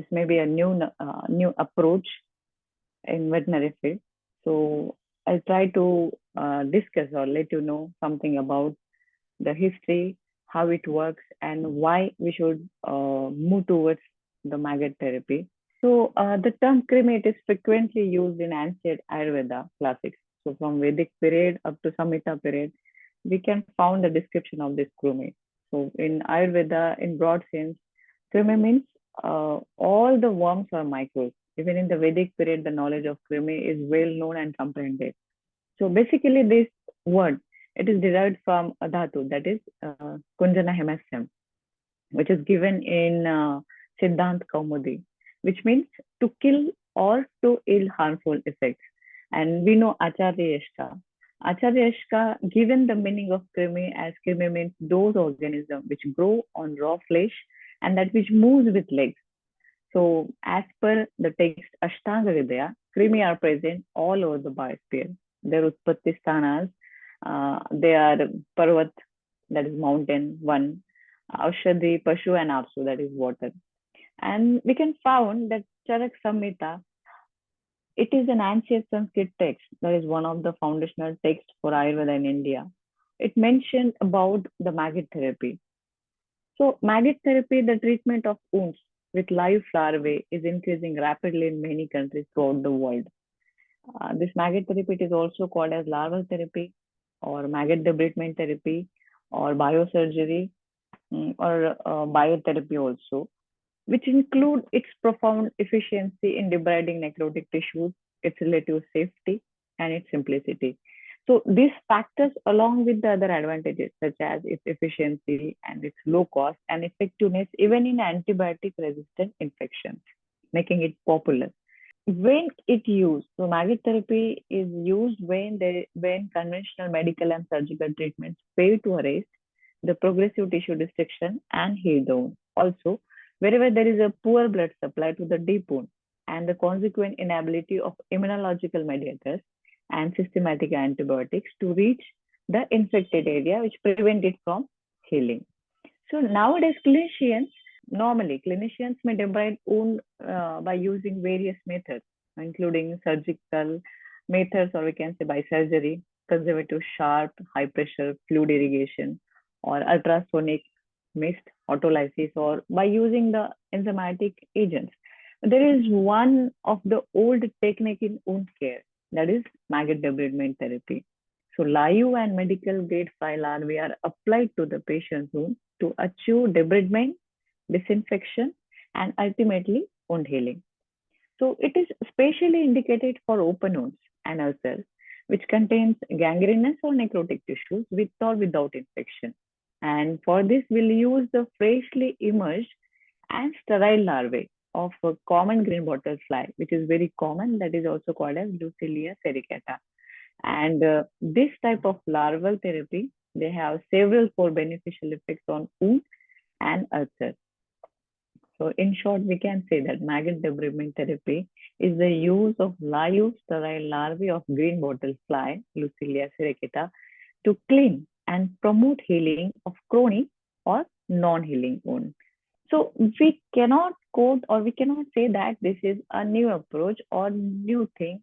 this may be a new approach in veterinary field. So I'll try to discuss or let you know something about the history, how it works, and why we should move towards the maggot therapy. So the term cremate is frequently used in ancient Ayurveda classics. So from Vedic period up to Samhita period, we can find the description of this cremate. So in Ayurveda, in broad sense, crema means all the worms are microbes. Even in the Vedic period, the knowledge of crema is well known and comprehended. So basically, this word, it is derived from a dhatu, that is Kunjana Hemesem, which is given in Siddhant Kaumudi, which means to kill or to ill harmful effects. And we know Acharya Yashka. Acharya Yashka given the meaning of krimi as krimi means those organisms which grow on raw flesh and that which moves with legs. So as per the text Ashtanga Vidya, krimi are present all over the biosphere. Their Utpatti sthanas, they are Parvat, that is mountain, one, Aushadhi, Pashu, and Apsu, that is water. And we can found that Charak Samhita, it is an ancient Sanskrit text that is one of the foundational texts for Ayurveda in India. It mentioned about the maggot therapy. So maggot therapy, the treatment of wounds with live larvae, is increasing rapidly in many countries throughout the world. This maggot therapy is also called as larval therapy or maggot debridement therapy or biosurgery or biotherapy also, which include its profound efficiency in debriding necrotic tissues, its relative safety, and its simplicity. So these factors, along with the other advantages such as its efficiency and its low cost and effectiveness, even in antibiotic-resistant infections, making it popular. When it used, so maggot therapy is used when conventional medical and surgical treatments fail to arrest the progressive tissue destruction and heal the wound. Also, wherever there is a poor blood supply to the deep wound and the consequent inability of immunological mediators and systematic antibiotics to reach the infected area, which prevent it from healing. So nowadays, clinicians may debride wound by using various methods, including surgical methods, or we can say by surgery, conservative, sharp, high pressure fluid irrigation, or ultrasonic mist autolysis, or by using the enzymatic agents. There is one of the old technique in wound care, that is maggot debridement therapy. So live and medical grade fly larvae are applied to the patient's wound to achieve debridement, disinfection, and ultimately wound healing. So it is specially indicated for open wounds and ulcers, which contains gangrenous or necrotic tissues with or without infection. And for this, we'll use the freshly emerged and sterile larvae of a common green bottle fly, which is very common, that is also called as Lucilia sericata. And this type of larval therapy, they have several core beneficial effects on wound and ulcers. So in short, we can say that maggot debridement therapy is the use of live sterile larvae of green bottle fly, Lucilia sericata, to clean and promote healing of chronic or non-healing wound. So we cannot quote or we cannot say that this is a new approach or new thing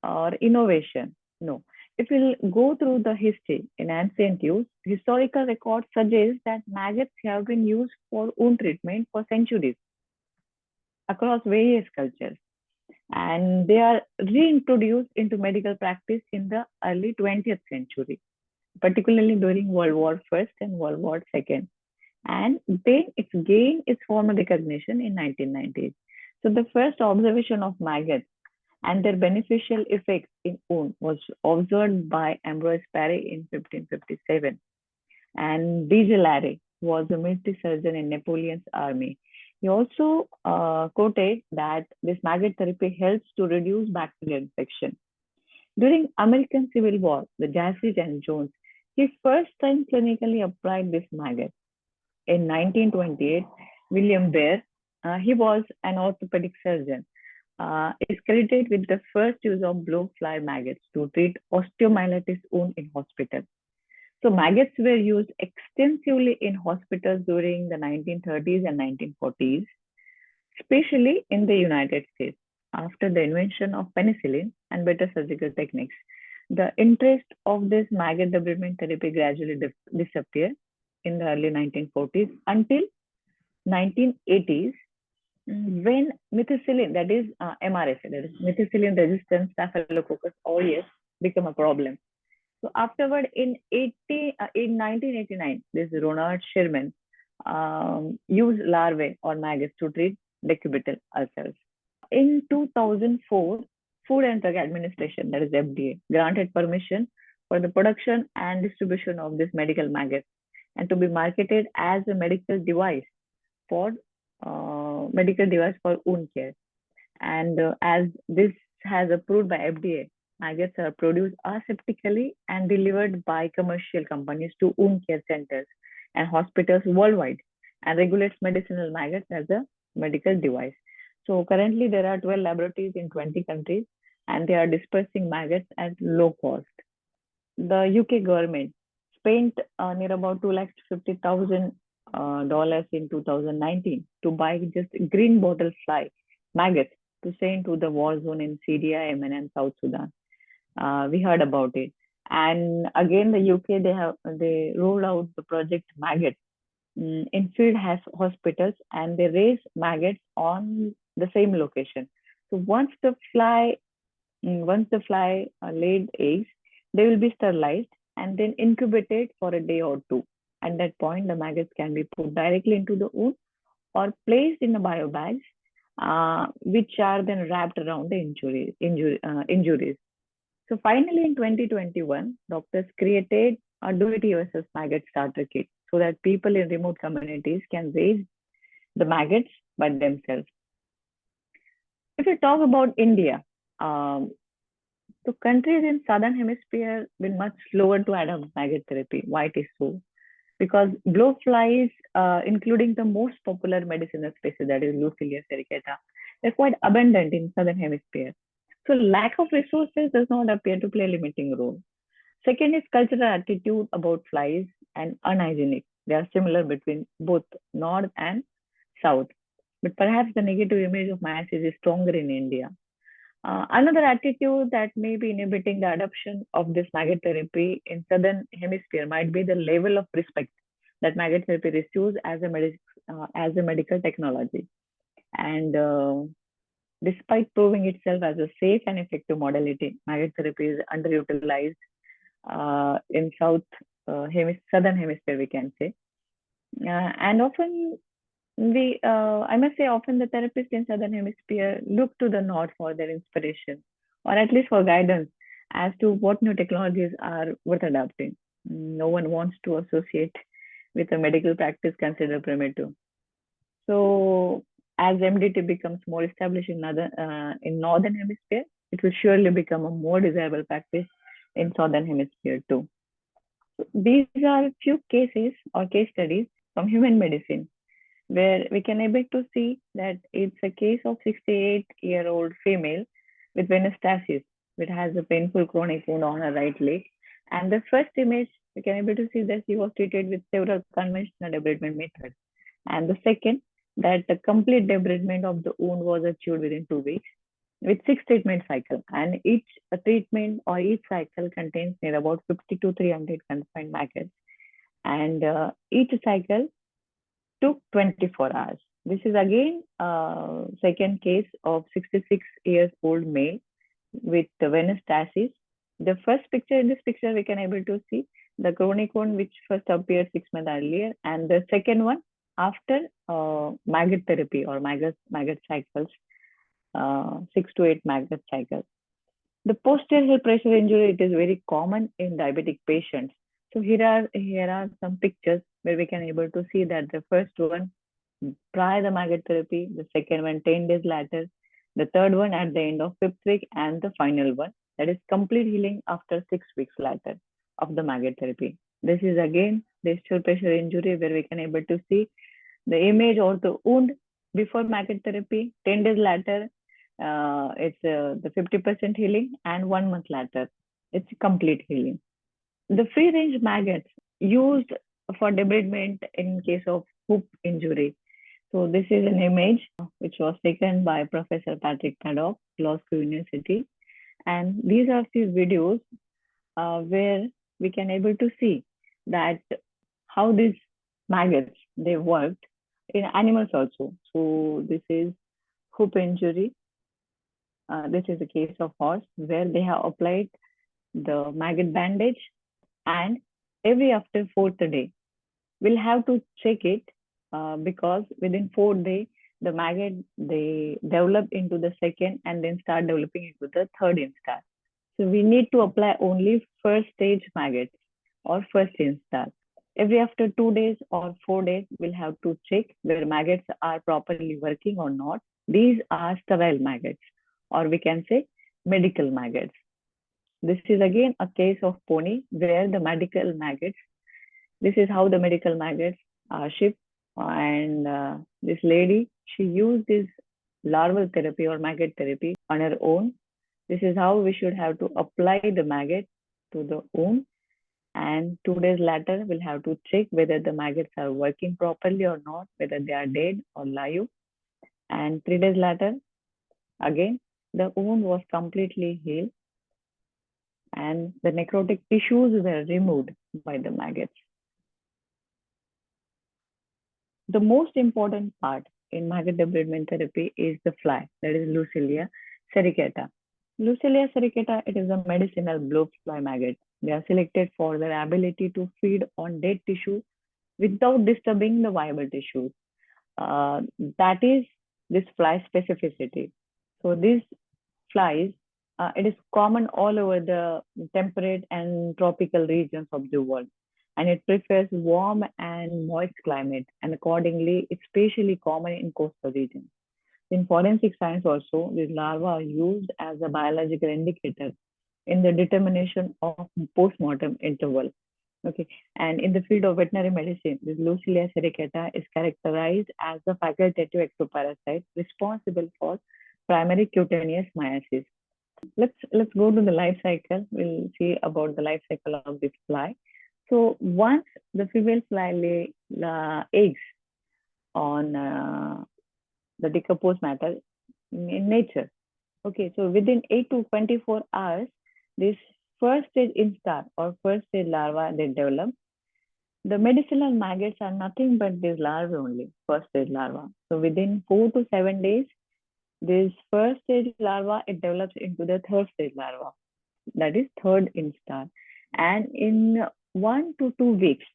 or innovation. No. If we'll go through the history in ancient use, historical records suggest that maggots have been used for wound treatment for centuries across various cultures. And they are reintroduced into medical practice in the early 20th century, particularly during World War I and World War II. And then it gained its formal recognition in 1990s. So the first observation of maggots and their beneficial effects in wound was observed by Ambroise Paré in 1557. And de Gelare was a military surgeon in Napoleon's army. He also quoted that this maggot therapy helps to reduce bacterial infection. During American Civil War, the Jasich and Jones, he first time clinically applied this maggot. In 1928, William Baer, he was an orthopedic surgeon, is credited with the first use of blowfly maggots to treat osteomyelitis wound in hospital. So maggots were used extensively in hospitals during the 1930s and 1940s. especially in the United States. After the invention of penicillin and better surgical techniques, the interest of this maggot debridement therapy gradually disappeared in the early 1940s until 1980s, when methicillin, that is MRSA, that is methicillin resistant Staphylococcus aureus, became a problem. So afterward, in 1989, this Ronald Sherman used larvae or maggots to treat decubital ulcers. In 2004, Food and Drug Administration, that is FDA, granted permission for the production and distribution of this medical maggot and to be marketed as a for medical device for wound care. And as this has approved by FDA, maggots are produced aseptically and delivered by commercial companies to wound care centers and hospitals worldwide, and regulates medicinal maggots as a medical device. So currently there are 12 laboratories in 20 countries, and they are dispersing maggots at low cost. The UK government spent near about $250,000 in 2019 to buy just green bottle fly maggots to send to the war zone in Syria, Yemen, and South Sudan. We heard about it. And again, the UK, they rolled out the project Maggot in field hospitals, and they raise maggots on the same location. So once the fly laid eggs, they will be sterilized and then incubated for a day or two. At that point, the maggots can be put directly into the wound or placed in the bio bags, which are then wrapped around the injuries. So finally, in 2021, doctors created a do-it-yourself maggot starter kit so that people in remote communities can raise the maggots by themselves. If we talk about India, so countries in southern hemisphere been much slower to adopt maggot therapy. Why it is so? Because blowflies, including the most popular medicinal species, that is Lucilius sericata, they're quite abundant in southern hemisphere. So lack of resources does not appear to play a limiting role. Second is cultural attitude about flies and unhygienic. They are similar between both north and south, but perhaps the negative image of mice is stronger in India. Another attitude that may be inhibiting the adoption of this maggot therapy in southern hemisphere might be the level of respect that maggot therapy receives as a medical technology. And despite proving itself as a safe and effective modality, maggot therapy is underutilized in southern hemisphere, we can say. And often I must say, often the therapists in southern hemisphere look to the north for their inspiration, or at least for guidance as to what new technologies are worth adopting. No one wants to associate with a medical practice considered primitive. So as MDT becomes more established in northern hemisphere, it will surely become a more desirable practice in southern hemisphere too. So these are a few cases or case studies from human medicine, where we can able to see that it's a case of 68-year-old female with venous stasis, which has a painful chronic wound on her right leg. And the first image, we can able to see that she was treated with several conventional debridement methods. And the second, that the complete debridement of the wound was achieved within 2 weeks with 6 treatment cycles. And each treatment or each cycle contains near about 50 to 300 confined maggots. And each cycle took 24 hours. This is again second case of 66-year-old male with the venous stasis. The first picture, in this picture, we can able to see the chronic wound which first appeared 6 months earlier, and the second one after maggot therapy or maggot cycles, 6 to 8 maggot cycles. The posterior pressure injury, it is very common in diabetic patients. So here are some pictures where we can able to see that the first one prior the maggot therapy, the second one 10 days later, the third one at the end of 5th week, and the final one that is complete healing after 6 weeks later of the maggot therapy. This is again the posterior pressure injury where we can able to see the image or the wound before maggot therapy, 10 days later, it's the 50% healing, and 1 month later, it's complete healing. The free range maggots used for debridement in case of hoof injury. So this is an image which was taken by Professor Patrick Paddock, Glasgow University. And these are few videos where we can able to see that how these maggots, they worked in animals also. So this is hoof injury. This is a case of horse where they have applied the maggot bandage, and every after fourth day, we'll have to check it because within 4 days, the maggot, they develop into the second and then start developing into the third instar. So we need to apply only first stage maggots or first instar. Every after 2 days or 4 days, we'll have to check whether maggots are properly working or not. These are sterile maggots, or we can say medical maggots. This is again a case of pony where the medical maggots, this is how the medical maggots are shipped. And this lady, she used this larval therapy or maggot therapy on her own. This is how we should have to apply the maggot to the wound. And 2 days later, we'll have to check whether the maggots are working properly or not, whether they are dead or live. And 3 days later, again, the wound was completely healed and the necrotic tissues were removed by the maggots. The most important part in maggot debridement therapy is the fly, that is Lucilia sericata. Lucilia sericata, it is a medicinal blowfly maggot. They are selected for their ability to feed on dead tissue without disturbing the viable tissues. That is this fly specificity. So these flies, it is common all over the temperate and tropical regions of the world, and it prefers warm and moist climate, and accordingly, it's especially common in coastal regions. In forensic science also, these larvae are used as a biological indicator in the determination of post-mortem interval. Okay, and in the field of veterinary medicine, this Lucilia sericata is characterized as the facultative ectoparasite responsible for primary cutaneous myiasis. Let's go to the life cycle. We'll see about the life cycle of this fly. So once the female fly lay eggs on the decomposed matter in nature, okay, so within 8 to 24 hours, this first stage instar or first stage larva, they develop. The medicinal maggots are nothing but these larvae only, first stage larva. So within 4 to 7 days, this first stage larva, it develops into the third stage larva, that is third instar. And in 1 to 2 weeks,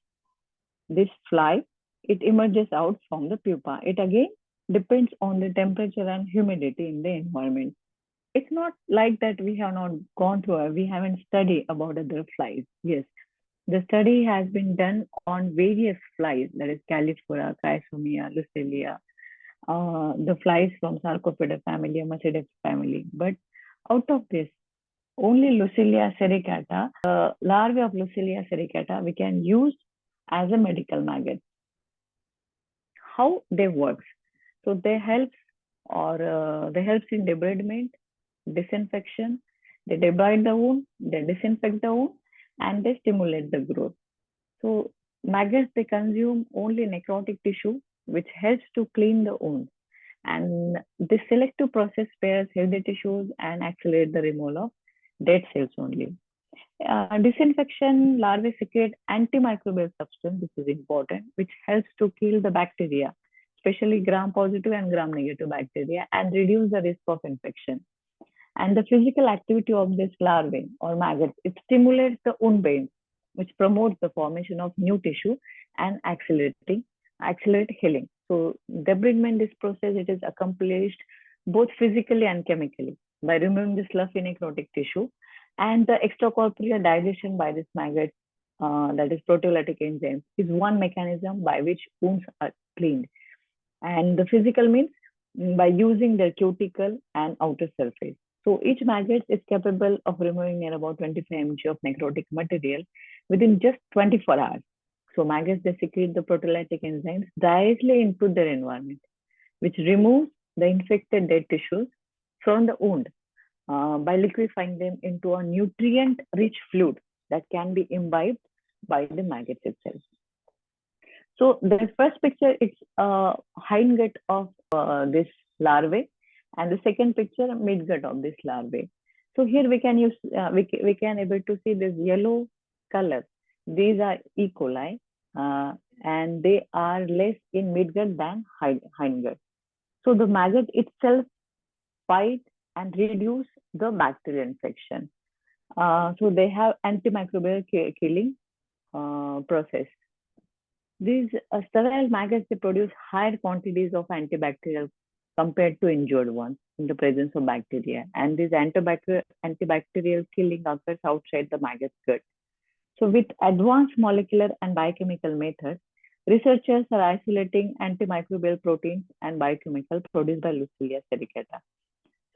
this fly, it emerges out from the pupa. It again depends on the temperature and humidity in the environment. It's not like that we have not gone through, we haven't studied about other flies. Yes, the study has been done on various flies, that is Calliphora, Chrysomia, Lucilia, the flies from Sarcopida family, Macedops family. But out of this, only Lucilia sericata, the larvae of Lucilia sericata, we can use as a medical maggot. How they work? So they help in debridement, disinfection. They debride the wound, they disinfect the wound, and they stimulate the growth. So maggots, they consume only necrotic tissue, which helps to clean the wound. And this selective process spares healthy tissues and accelerate the removal of dead cells only. Disinfection, larvae secrete antimicrobial substance, this is important, which helps to kill the bacteria, especially gram-positive and gram-negative bacteria, and reduce the risk of infection. And the physical activity of this larvae or maggots, it stimulates the wound bed, which promotes the formation of new tissue and accelerate healing. So debridement, this process, it is accomplished both physically and chemically by removing the fluffy necrotic tissue, and the extracorporeal digestion by this maggot, that is proteolytic enzymes, is one mechanism by which wounds are cleaned. And the physical means by using their cuticle and outer surface. So each maggot is capable of removing near about 25 mg of necrotic material within just 24 hours. So maggots, they secrete the proteolytic enzymes directly into their environment, which removes the infected dead tissues from the wound by liquefying them into a nutrient-rich fluid that can be imbibed by the maggots itself. So the first picture, it's a hindgut of this larvae, and the second picture, midgut of this larvae. So here we can use, we can able to see this yellow color. These are E. coli, and they are less in midgut than hindgut. So the maggot itself fight and reduce the bacterial infection. So they have antimicrobial killing process. These sterile maggots, they produce higher quantities of antibacterial compared to injured ones in the presence of bacteria. And this antibacterial killing occurs outside the maggot's gut. So with advanced molecular and biochemical methods, researchers are isolating antimicrobial proteins and biochemical produced by Lucilia sericata.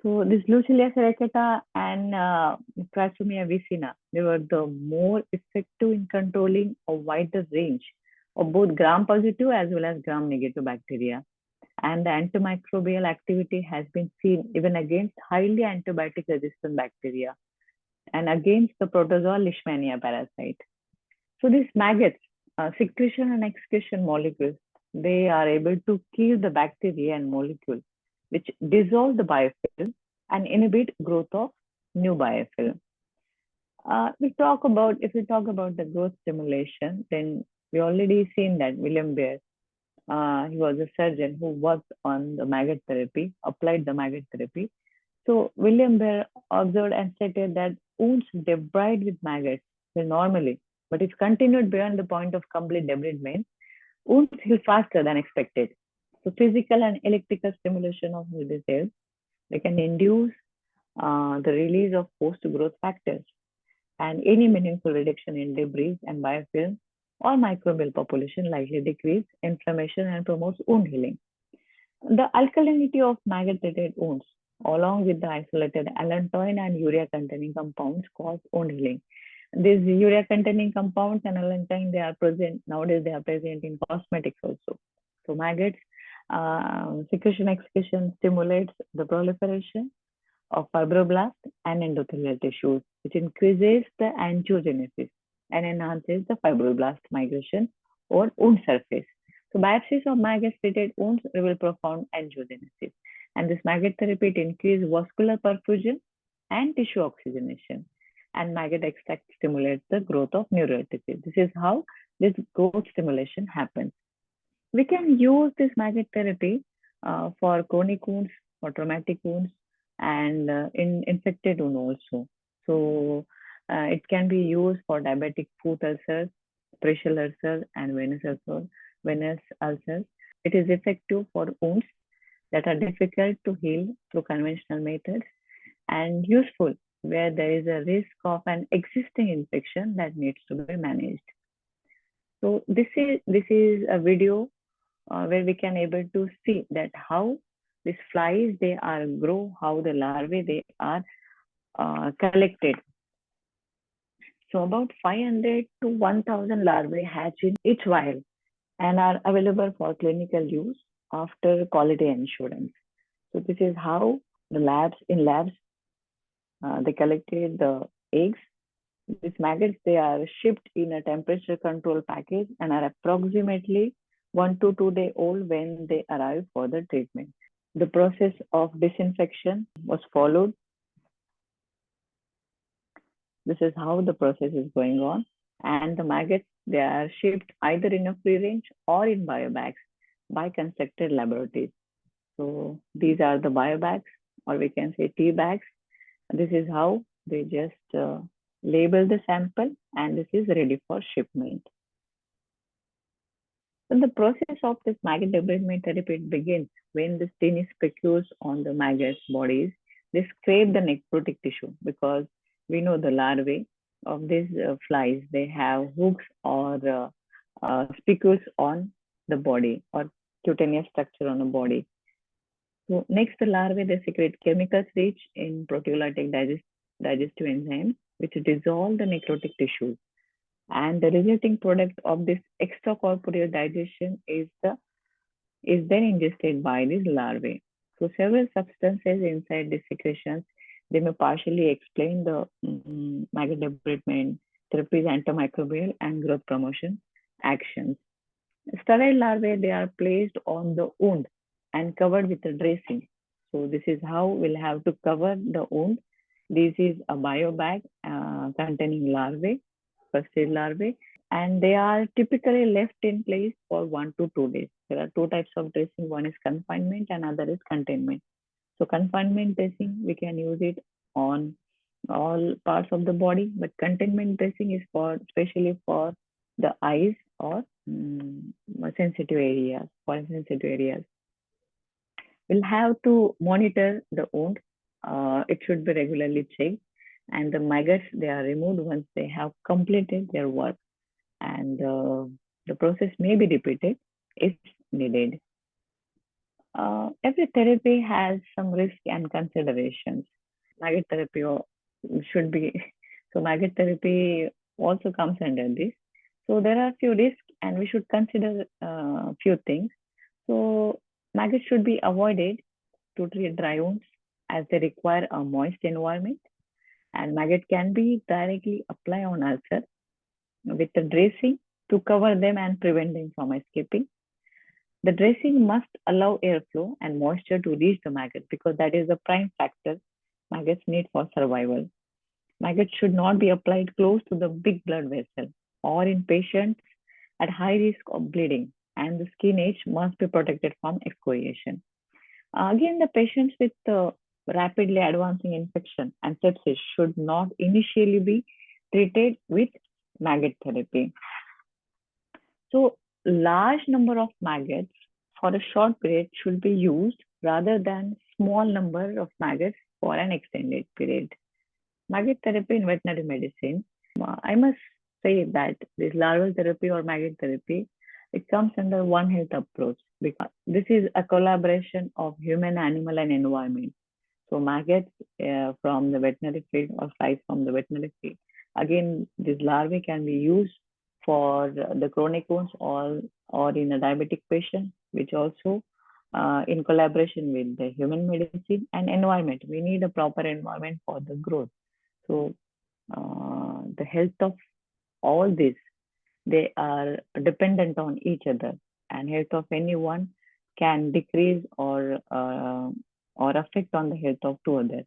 So this Lucilia sericata and Trachomia vicina, they were the more effective in controlling a wider range of both gram-positive as well as gram-negative bacteria. And the antimicrobial activity has been seen even against highly antibiotic-resistant bacteria and against the protozoa Leishmania parasite. So these maggots, secretion and excretion molecules, they are able to kill the bacteria and molecules which dissolve the biofilm and inhibit growth of new biofilm. If we talk about the growth stimulation, then we already seen that William Baer, he was a surgeon who worked on the maggot therapy, applied the maggot therapy. So William Baer observed and stated that wounds debrided with maggots will normally, but if continued beyond the point of complete debridement, wounds heal faster than expected. So physical and electrical stimulation of the cells, they can induce the release of post-growth factors and any meaningful reduction in debris and biofilm or microbial population likely decrease inflammation and promotes wound healing. The alkalinity of maggot-treated wounds, along with the isolated allantoin and urea-containing compounds, cause wound healing. These urea-containing compounds and allantoin, they are present nowadays. They are present in cosmetics also. So maggots secretion excretion stimulates the proliferation of fibroblasts and endothelial tissues, which increases the angiogenesis and enhances the fibroblast migration over wound surface. So biopsies of maggot-treated wounds reveal profound angiogenesis. And this maggot therapy, it increases vascular perfusion and tissue oxygenation. And maggot extract stimulates the growth of neurotissues. This is how this growth stimulation happens. We can use this maggot therapy for chronic wounds, for traumatic wounds, and in infected wound also. So it can be used for diabetic foot ulcers, pressure ulcers, and venous ulcers. It is effective for wounds that are difficult to heal through conventional methods and useful where there is a risk of an existing infection that needs to be managed. So this is a video where we can able to see that how these flies they are grow, how the larvae they are collected. So about 500 to 1,000 larvae hatch in each vial and are available for clinical use after quality assurance. So this is how the labs they collected the eggs. These maggots, they are shipped in a temperature control package and are approximately 1 to 2 days old when they arrive for the treatment. The process of disinfection was followed. This is how the process is going on. And the maggots, they are shipped either in a free range or in biobags by constructed laboratories. So these are the biobags, or we can say tea bags. This is how they just label the sample, and this is ready for shipment. So the process of this maggot debridement therapy begins when the tiny spicules on the maggot's bodies, they scrape the necrotic tissue, because we know the larvae of these flies, they have hooks or spicules on the body or cutaneous structure on the body. So next, the larvae, they secrete chemicals rich in proteolytic digestive enzymes, which dissolve the necrotic tissues. And the resulting product of this extracorporeal digestion is then ingested by these larvae. So several substances inside these secretions, they may partially explain the maggot debridement therapy's antimicrobial and growth promotion actions. Sterile larvae, they are placed on the wound and covered with a dressing. So this is how we'll have to cover the wound. This is a bio bag containing larvae, first stage larvae, and they are typically left in place for 1 to 2 days. There are two types of dressing. One is confinement and other is containment. So confinement dressing, we can use it on all parts of the body, but containment dressing is for especially for the eyes or sensitive areas, for sensitive areas. We'll have to monitor the wound. It should be regularly checked, and the maggots, they are removed once they have completed their work, and the process may be repeated if needed. Every therapy has some risk and considerations. Maggot therapy should be so. Maggot therapy also comes under this. So there are few risks, and we should consider few things. So maggots should be avoided to treat dry wounds as they require a moist environment, and maggot can be directly applied on ulcer with the dressing to cover them and prevent them from escaping. The dressing must allow airflow and moisture to reach the maggot because that is the prime factor maggots need for survival. Maggots should not be applied close to the big blood vessel or in patients at high risk of bleeding, and the skin edge must be protected from excoriation. Again, the patients with rapidly advancing infection and sepsis should not initially be treated with maggot therapy. So, large number of maggots for a short period should be used rather than small number of maggots for an extended period. Maggot therapy in veterinary medicine, I must say that this larval therapy or maggot therapy, it comes under One Health approach because this is a collaboration of human, animal, and environment. So maggots from the veterinary field or flies from the veterinary field. Again, this larvae can be used for the chronic wounds or in a diabetic patient, which also in collaboration with the human medicine and environment. We need a proper environment for the growth. So the health of all this, they are dependent on each other, and health of anyone can decrease or affect on the health of two others.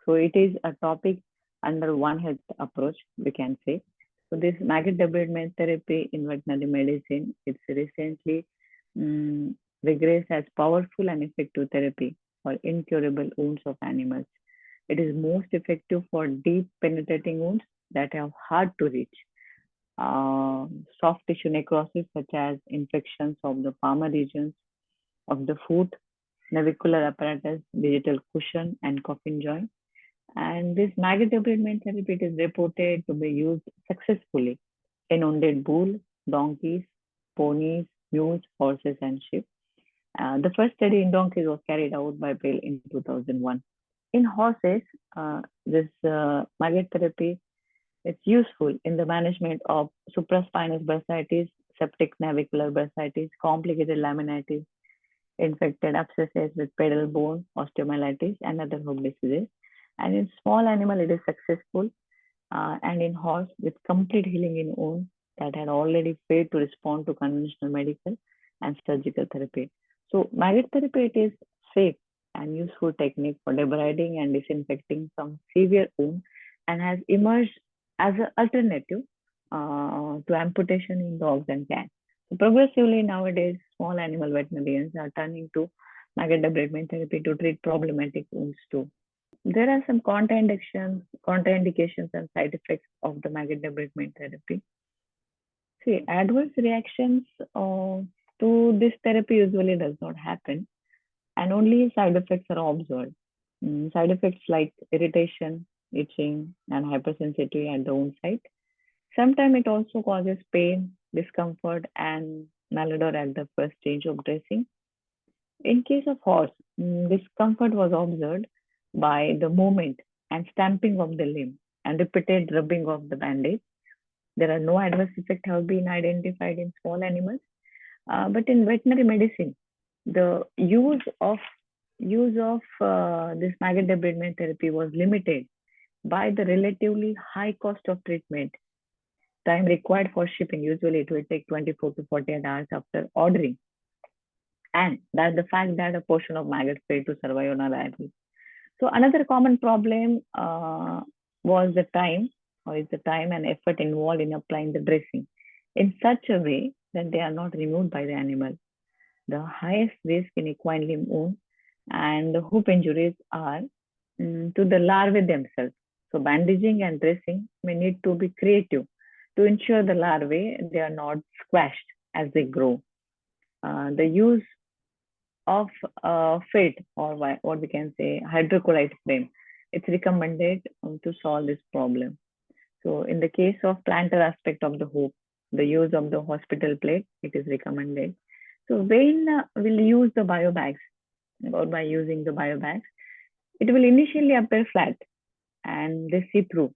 So it is a topic under One Health approach, we can say. So this maggot development therapy in veterinary medicine, it's recently regressed as powerful and effective therapy for incurable wounds of animals. It is most effective for deep penetrating wounds that are hard to reach. Soft tissue necrosis such as infections of the palmar regions of the foot, navicular apparatus, digital cushion, and coffin joint. And this maggot development therapy is reported to be used successfully in wounded bulls, donkeys, ponies, mules, horses, and sheep. The first study in donkeys was carried out by Bell in 2001. In horses, this maggot therapy is useful in the management of supraspinous bursitis, septic navicular bursitis, complicated laminitis, infected abscesses with pedal bone, osteomyelitis, and other hoof diseases. And in small animal, it is successful, and in horse with complete healing in wound that had already failed to respond to conventional medical and surgical therapy. So maggot therapy, it is safe and useful technique for debriding and disinfecting some severe wound and has emerged as an alternative to amputation in dogs and cats. So progressively nowadays, small animal veterinarians are turning to maggot debridement therapy to treat problematic wounds too. There are some contraindications and side effects of the maggot debridement therapy. See, adverse reactions to this therapy usually does not happen, and only side effects are observed. Side effects like irritation, itching, and hypersensitivity at the wound site. Sometimes it also causes pain, discomfort, and malodor at the first stage of dressing. In case of horse, discomfort was observed by the movement and stamping of the limb and repeated rubbing of the bandage. There are no adverse effects have been identified in small animals, but in veterinary medicine, the use of this maggot debridement therapy was limited by the relatively high cost of treatment time required for shipping, usually it will take 24 to 48 hours after ordering. And that's the fact that a portion of maggots fail to survive on arrival. So another common problem was the time, or is the time and effort involved in applying the dressing in such a way that they are not removed by the animal. The highest risk in equine limb wound and hoof injuries are to the larvae themselves. So bandaging and dressing may need to be creative to ensure the larvae they are not squashed as they grow. The use of FIT, or what we can say hydrochloride frame, it's recommended to solve this problem. So in the case of plantar aspect of the hoof, the use of the hospital plate, it is recommended. So when we'll use the biobags, or by using the biobags, it will initially appear flat and they see through.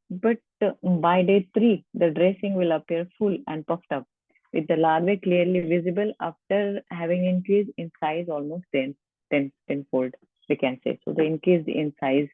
But by day 3, the dressing will appear full and puffed up, with the larvae clearly visible after having increased in size almost 10 fold, we can say. So they increased in size